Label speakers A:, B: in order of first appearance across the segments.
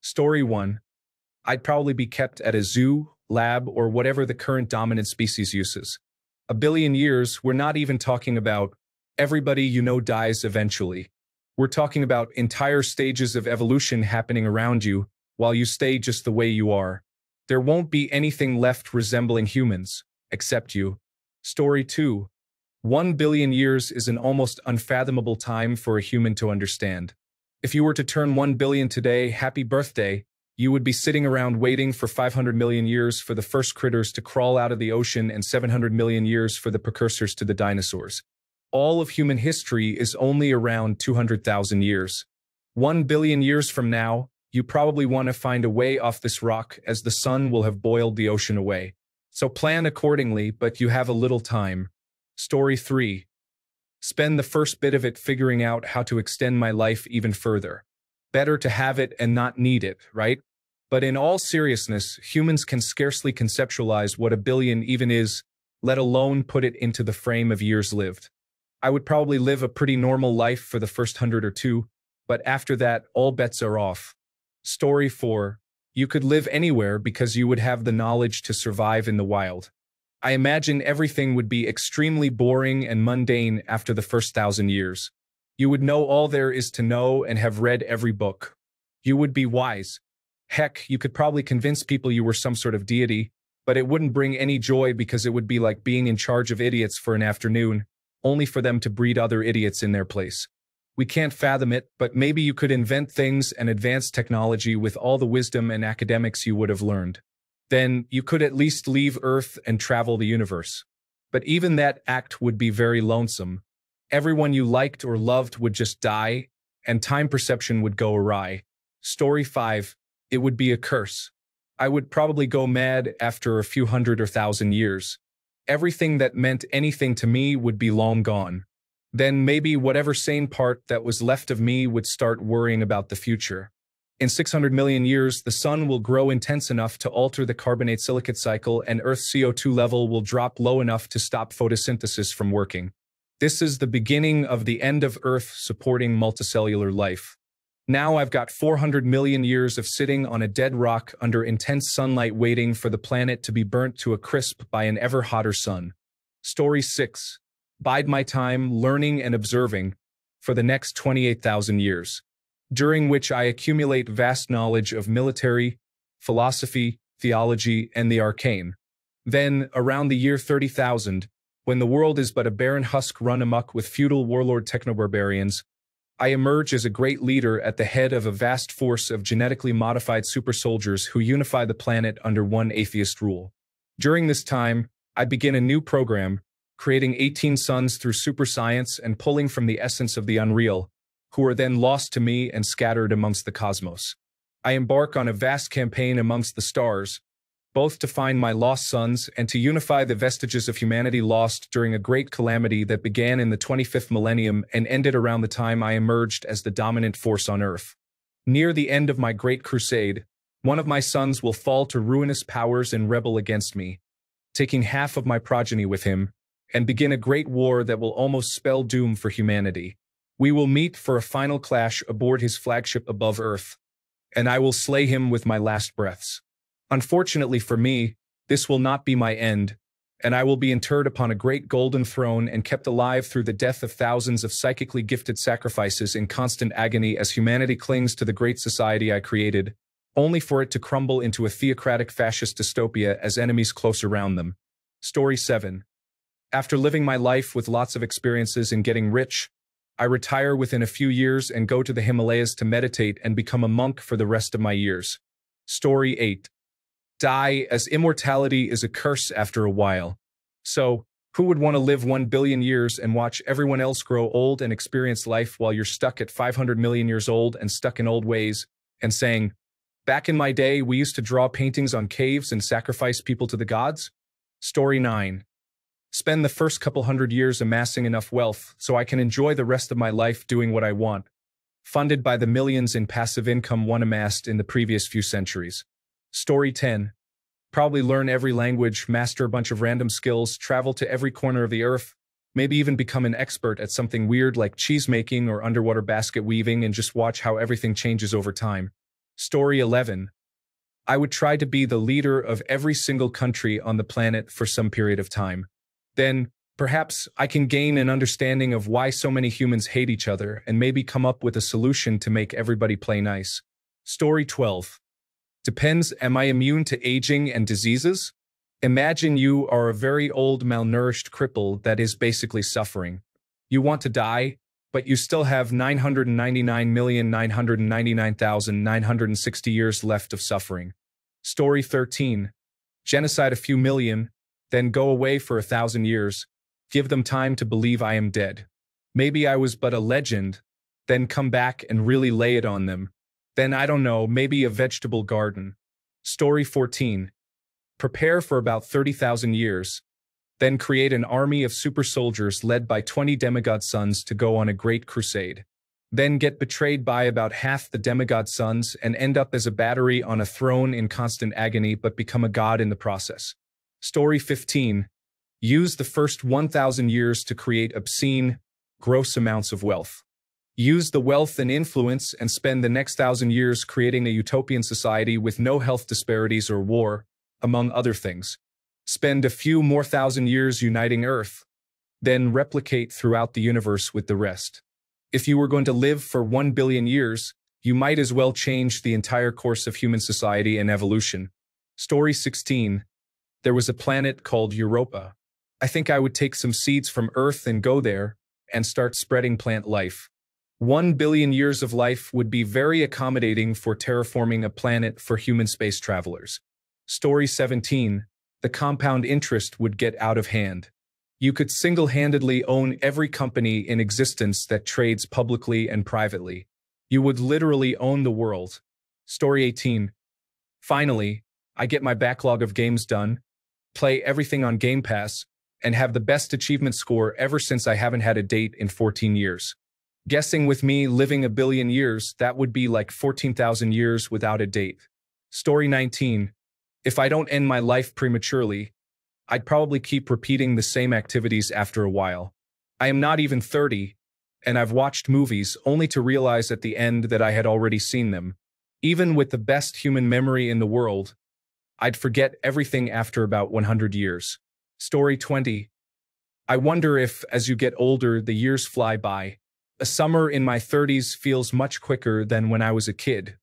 A: Story 1. I'd probably be kept at a zoo, lab, or whatever the current dominant species uses. A billion years, we're not even talking about everybody you know dies eventually. We're talking about entire stages of evolution happening around you while you stay just the way you are. There won't be anything left resembling humans, except you. Story 2. 1 billion years is an almost unfathomable time for a human to understand. If you were to turn 1 billion today, happy birthday, you would be sitting around waiting for 500 million years for the first critters to crawl out of the ocean and 700 million years for the precursors to the dinosaurs. All of human history is only around 200,000 years. 1 billion years from now, you probably want to find a way off this rock as the sun will have boiled the ocean away. So plan accordingly, but you have a little time. Story 3. Spend the first bit of it figuring out how to extend my life even further. Better to have it and not need it, right? But in all seriousness, humans can scarcely conceptualize what a billion even is, let alone put it into the frame of years lived. I would probably live a pretty normal life for the first 100 or two, but after that, all bets are off. Story 4. You could live anywhere because you would have the knowledge to survive in the wild. I imagine everything would be extremely boring and mundane after the first 1,000 years. You would know all there is to know and have read every book. You would be wise. Heck, you could probably convince people you were some sort of deity, but it wouldn't bring any joy because it would be like being in charge of idiots for an afternoon, only for them to breed other idiots in their place. We can't fathom it, but maybe you could invent things and advance technology with all the wisdom and academics you would have learned. Then you could at least leave Earth and travel the universe. But even that act would be very lonesome. Everyone you liked or loved would just die, and time perception would go awry. Story 5. It would be a curse. I would probably go mad after a few hundred or thousand years. Everything that meant anything to me would be long gone. Then maybe whatever sane part that was left of me would start worrying about the future. In 600 million years, the sun will grow intense enough to alter the carbonate-silicate cycle, and Earth's CO2 level will drop low enough to stop photosynthesis from working. This is the beginning of the end of Earth supporting multicellular life. Now I've got 400 million years of sitting on a dead rock under intense sunlight waiting for the planet to be burnt to a crisp by an ever hotter sun. Story 6. Bide my time learning and observing for the next 28,000 years. During which I accumulate vast knowledge of military, philosophy, theology, and the arcane. Then, around the year 30,000, when the world is but a barren husk run amok with feudal warlord technobarbarians, I emerge as a great leader at the head of a vast force of genetically modified super soldiers who unify the planet under one atheist rule. During this time, I begin a new program, creating 18 suns through super science and pulling from the essence of the unreal, who are then lost to me and scattered amongst the cosmos. I embark on a vast campaign amongst the stars, both to find my lost sons and to unify the vestiges of humanity lost during a great calamity that began in the 25th millennium and ended around the time I emerged as the dominant force on Earth. Near the end of my great crusade, one of my sons will fall to ruinous powers and rebel against me, taking half of my progeny with him, and begin a great war that will almost spell doom for humanity. We will meet for a final clash aboard his flagship above Earth, and I will slay him with my last breaths. Unfortunately for me, this will not be my end, and I will be interred upon a great golden throne and kept alive through the death of thousands of psychically gifted sacrifices in constant agony as humanity clings to the great society I created, only for it to crumble into a theocratic fascist dystopia as enemies close around them. Story 7. After living my life with lots of experiences in getting rich, I retire within a few years and go to the Himalayas to meditate and become a monk for the rest of my years. Story 8. Die, as immortality is a curse after a while. So, who would want to live 1 billion years and watch everyone else grow old and experience life while you're stuck at 500 million years old and stuck in old ways, and saying, "Back in my day, we used to draw paintings on caves and sacrifice people to the gods"? Story 9. Spend the first couple hundred years amassing enough wealth so I can enjoy the rest of my life doing what I want, funded by the millions in passive income one amassed in the previous few centuries. Story 10. Probably learn every language, master a bunch of random skills, travel to every corner of the earth, maybe even become an expert at something weird like cheese making or underwater basket weaving and just watch how everything changes over time. Story 11. I would try to be the leader of every single country on the planet for some period of time. Then, perhaps I can gain an understanding of why so many humans hate each other and maybe come up with a solution to make everybody play nice. Story 12. Depends, am I immune to aging and diseases? Imagine you are a very old, malnourished cripple that is basically suffering. You want to die, but you still have 999,999,960 years left of suffering. Story 13. Genocide a few million, then go away for 1,000 years. Give them time to believe I am dead. Maybe I was but a legend, then come back and really lay it on them. Then I don't know, maybe a vegetable garden. Story 14. Prepare for about 30,000 years. Then create an army of super soldiers led by 20 demigod sons to go on a great crusade. Then get betrayed by about half the demigod sons and end up as a battery on a throne in constant agony but become a god in the process. Story 15. Use the first 1,000 years to create obscene, gross amounts of wealth. Use the wealth and influence and spend the next 1,000 years creating a utopian society with no health disparities or war, among other things. Spend a few more 1,000 years uniting Earth, then replicate throughout the universe with the rest. If you were going to live for 1 billion years, you might as well change the entire course of human society and evolution. Story 16. There was a planet called Europa. I think I would take some seeds from Earth and go there and start spreading plant life. 1 billion years of life would be very accommodating for terraforming a planet for human space travelers. Story 17. The compound interest would get out of hand. You could single-handedly own every company in existence that trades publicly and privately. You would literally own the world. Story 18. Finally, I get my backlog of games done, play everything on Game Pass, and have the best achievement score ever since I haven't had a date in 14 years. Guessing with me living a billion years, that would be like 14,000 years without a date. Story 19. If I don't end my life prematurely, I'd probably keep repeating the same activities after a while. I am not even 30, and I've watched movies only to realize at the end that I had already seen them. Even with the best human memory in the world, I'd forget everything after about 100 years. Story 20. I wonder if, as you get older, the years fly by. A summer in my 30s feels much quicker than when I was a kid.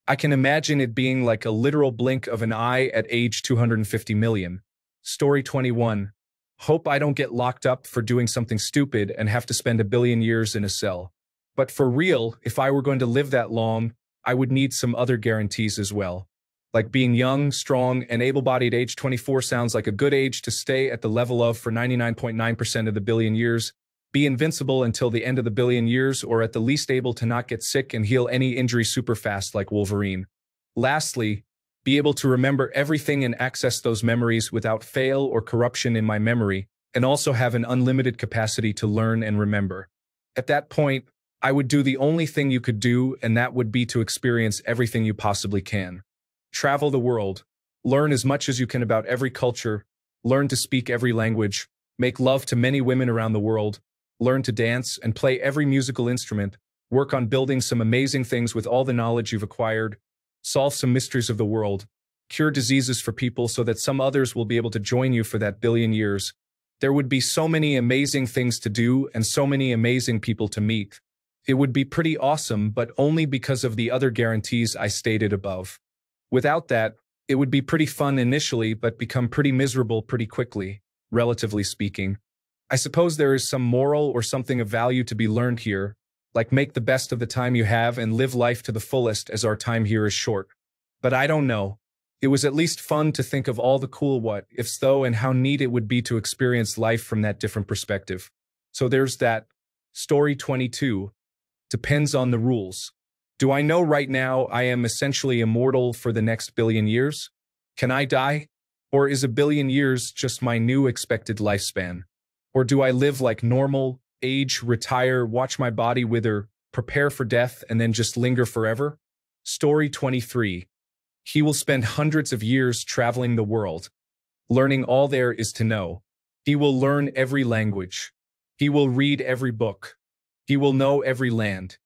A: I can imagine it being like a literal blink of an eye at age 250 million. Story 21. Hope I don't get locked up for doing something stupid and have to spend 1 billion years in a cell. But for real, if I were going to live that long, I would need some other guarantees as well. Like being young, strong, and able-bodied. Age 24 sounds like a good age to stay at the level of for 99.9% of the billion years. Be invincible until the end of the billion years, or at the least able to not get sick and heal any injury super fast like Wolverine. Lastly, be able to remember everything and access those memories without fail or corruption in my memory, and also have an unlimited capacity to learn and remember. At that point, I would do the only thing you could do, and that would be to experience everything you possibly can. Travel the world. Learn as much as you can about every culture. Learn to speak every language. Make love to many women around the world. Learn to dance and play every musical instrument. Work on building some amazing things with all the knowledge you've acquired. Solve some mysteries of the world. Cure diseases for people so that some others will be able to join you for that billion years. There would be so many amazing things to do and so many amazing people to meet. It would be pretty awesome, but only because of the other guarantees I stated above. Without that, it would be pretty fun initially, but become pretty miserable pretty quickly, relatively speaking. I suppose there is some moral or something of value to be learned here, like make the best of the time you have and live life to the fullest as our time here is short. But I don't know. It was at least fun to think of all the cool what-ifs though, and how neat it would be to experience life from that different perspective. So there's that. Story 22. Depends on the rules. Do I know right now I am essentially immortal for the next billion years? Can I die? Or is 1 billion years just my new expected lifespan? Or do I live like normal, age, retire, watch my body wither, prepare for death, and then just linger forever? Story 23. He will spend hundreds of years traveling the world. Learning all there is to know. He will learn every language. He will read every book. He will know every land.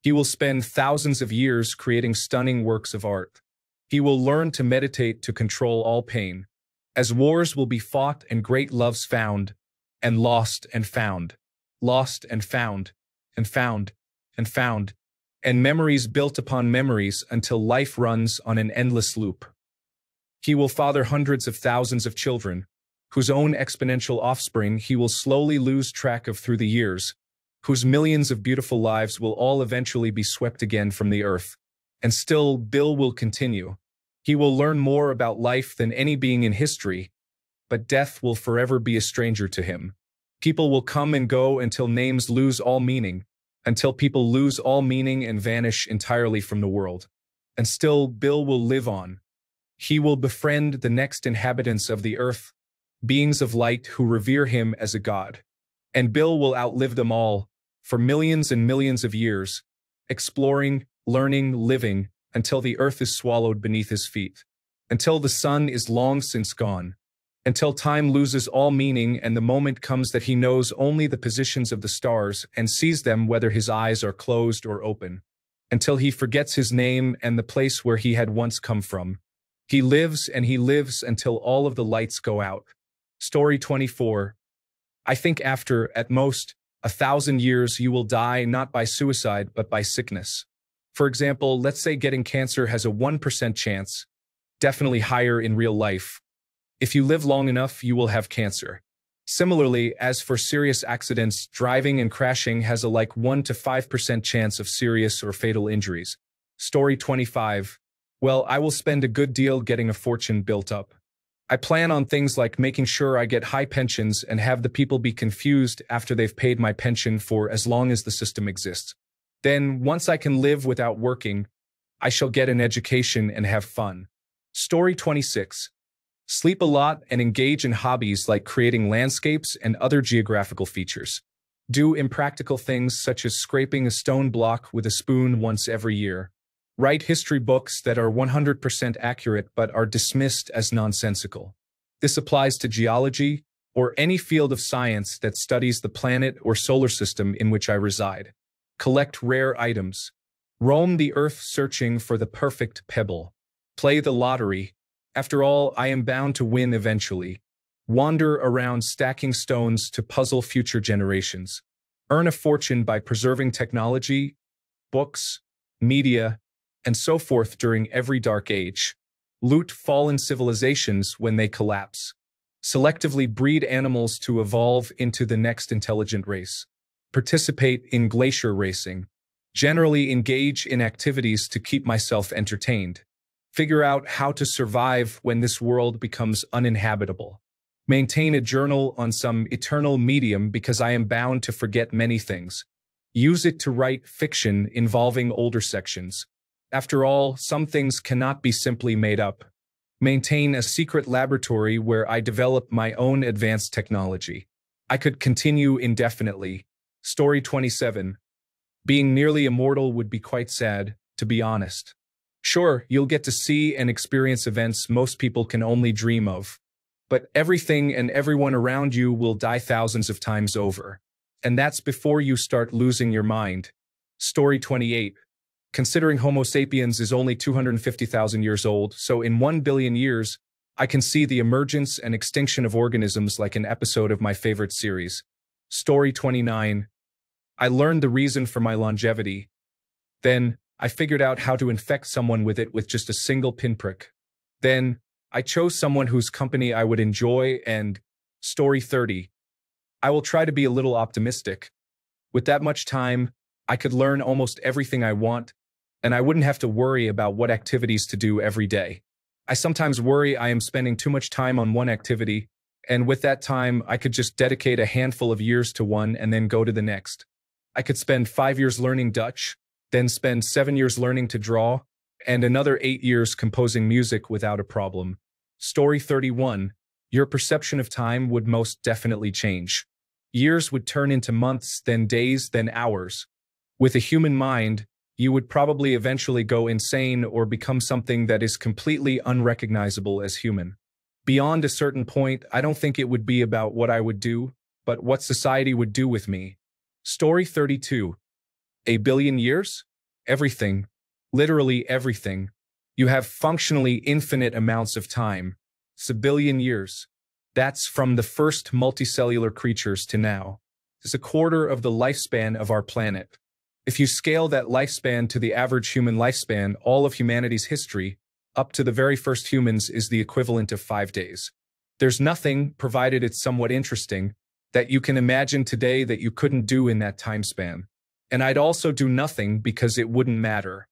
A: He will spend thousands of years creating stunning works of art. He will learn to meditate to control all pain, as wars will be fought and great loves found, and lost and found, lost and found, and found, and found, and memories built upon memories until life runs on an endless loop. He will father hundreds of thousands of children, whose own exponential offspring he will slowly lose track of through the years, whose millions of beautiful lives will all eventually be swept again from the earth. And still, Bill will continue. He will learn more about life than any being in history, but death will forever be a stranger to him. People will come and go until names lose all meaning, until people lose all meaning and vanish entirely from the world. And still, Bill will live on. He will befriend the next inhabitants of the earth, beings of light who revere him as a god. And Bill will outlive them all, for millions and millions of years, exploring, learning, living, until the earth is swallowed beneath his feet, until the sun is long since gone, until time loses all meaning and the moment comes that he knows only the positions of the stars and sees them whether his eyes are closed or open, until he forgets his name and the place where he had once come from. He lives and he lives until all of the lights go out. Story 24. I think after, at most, 1,000 years you will die not by suicide but by sickness. For example, let's say getting cancer has a 1% chance, definitely higher in real life. If you live long enough, you will have cancer. Similarly, as for serious accidents, driving and crashing has a 1 to 5% chance of serious or fatal injuries. Story 25. Well, I will spend a good deal getting a fortune built up. I plan on things like making sure I get high pensions and have the people be confused after they've paid my pension for as long as the system exists. Then, once I can live without working, I shall get an education and have fun. Story 26. Sleep a lot and engage in hobbies like creating landscapes and other geographical features. Do impractical things such as scraping a stone block with a spoon once every year. Write history books that are 100% accurate but are dismissed as nonsensical. This applies to geology or any field of science that studies the planet or solar system in which I reside. Collect rare items. Roam the earth searching for the perfect pebble. Play the lottery. After all, I am bound to win eventually. Wander around stacking stones to puzzle future generations. Earn a fortune by preserving technology, books, media, and so forth during every dark age. Loot fallen civilizations when they collapse. Selectively breed animals to evolve into the next intelligent race. Participate in glacier racing. Generally engage in activities to keep myself entertained. Figure out how to survive when this world becomes uninhabitable. Maintain a journal on some eternal medium because I am bound to forget many things. Use it to write fiction involving older sections. After all, some things cannot be simply made up. Maintain a secret laboratory where I develop my own advanced technology. I could continue indefinitely. Story 27. Being nearly immortal would be quite sad, to be honest. Sure, you'll get to see and experience events most people can only dream of. But everything and everyone around you will die thousands of times over. And that's before you start losing your mind. Story 28. Considering Homo sapiens is only 250,000 years old, so in 1 billion years, I can see the emergence and extinction of organisms like an episode of my favorite series. Story 29. I learned the reason for my longevity. Then, I figured out how to infect someone with it with just a single pinprick. Then, I chose someone whose company I would enjoy and… Story 30. I will try to be a little optimistic. With that much time, I could learn almost everything I want, and I wouldn't have to worry about what activities to do every day. I sometimes worry I am spending too much time on one activity, and with that time, I could just dedicate a handful of years to one and then go to the next. I could spend 5 years learning Dutch, then spend 7 years learning to draw, and another 8 years composing music without a problem. Story 31. Your perception of time would most definitely change. Years would turn into months, then days, then hours. With a human mind, you would probably eventually go insane or become something that is completely unrecognizable as human. Beyond a certain point, I don't think it would be about what I would do, but what society would do with me. Story 32. A billion years? Everything. Literally everything. You have functionally infinite amounts of time. Sibbillion years. That's from the first multicellular creatures to now. It's a quarter of the lifespan of our planet. If you scale that lifespan to the average human lifespan, all of humanity's history, up to the very first humans, is the equivalent of 5 days. There's nothing, provided it's somewhat interesting, that you can imagine today that you couldn't do in that time span. And I'd also do nothing because it wouldn't matter.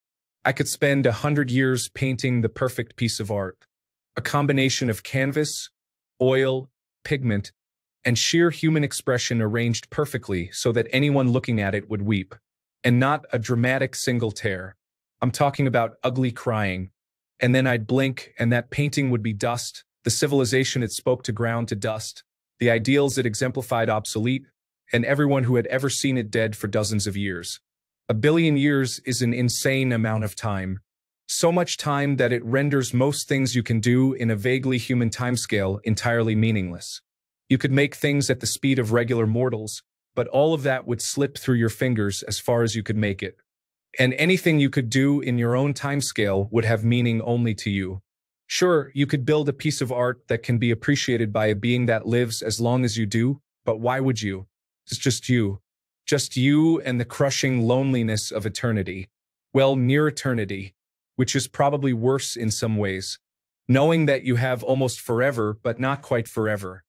A: I could spend 100 years painting the perfect piece of art. A combination of canvas, oil, pigment, and sheer human expression arranged perfectly so that anyone looking at it would weep. And not a dramatic single tear. I'm talking about ugly crying. And then I'd blink and that painting would be dust, the civilization it spoke to ground to dust, the ideals it exemplified obsolete, and everyone who had ever seen it dead for dozens of years. 1 billion years is an insane amount of time. So much time that it renders most things you can do in a vaguely human timescale entirely meaningless. You could make things at the speed of regular mortals, but all of that would slip through your fingers as far as you could make it. And anything you could do in your own timescale would have meaning only to you. Sure, you could build a piece of art that can be appreciated by a being that lives as long as you do, but why would you? It's just you. Just you and the crushing loneliness of eternity. Well, near eternity, which is probably worse in some ways. Knowing that you have almost forever, but not quite forever.